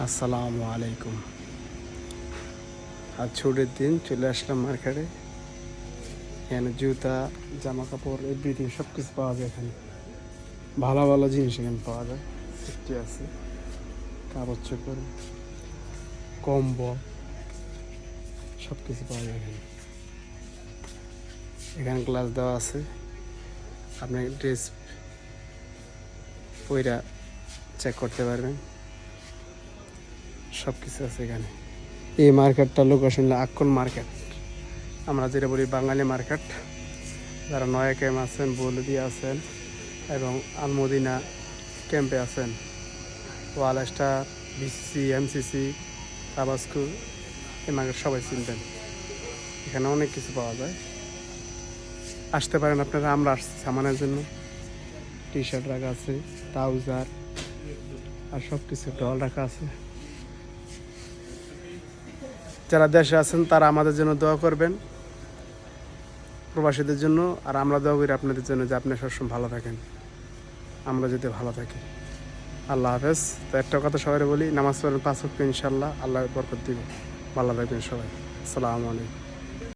আসসালামু আলাইকুম। আজ ছুটির দিন চলে আসলাম মার্কেটে। এখানে জুতা, জামা কাপড়, এভরিথিং সব কিছু পাওয়া যায়। এখানে ভালো ভালো জিনিস এখানে পাওয়া যায়। সেফটি আছে, কাপড় চোপড়, কম্বল সব কিছু পাওয়া যায় এখানে। এখানে গ্লাস দেওয়া আছে, আপনি ড্রেস পইরা চেক করতে পারবেন। সব কিছু আছে এখানে। এই মার্কেটটা লোকেশন হলো আক্কন মার্কেট, আমরা যেটা বলি বাঙালি মার্কেট। যারা নয়া ক্যাম্প আছেন, বলদি আছেন এবং আলমদিনা ক্যাম্পে আছেন, ওয়াল স্টার, বিসিসি, এমসিসি, তাবাস্কু, এই মার্কেট সবাই চিনবেন। এখানে অনেক কিছু পাওয়া যায়, আসতে পারেন আপনারা। আমরা আসছি সামানের জন্য। টি শার্ট রাখা আছে, ট্রাউজার আর সব কিছু ডল রাখা আছে। যারা দেশে আছেন তারা আমাদের জন্য দোয়া করবেন, প্রবাসীদের জন্য। আর আমরা দোয়া করি আপনাদের জন্য যে আপনি সবসময় ভালো থাকেন, আমরা যদি ভালো থাকি। আল্লাহ হাফেজ। তো একটা কথা সবাই বলি, নামাজ পড়েন 5 ওয়াক্ত, ইনশাল্লাহ আল্লাহ বরকত দিবে। ভালো থাকবেন সবাই। আসসালামু আলাইকুম।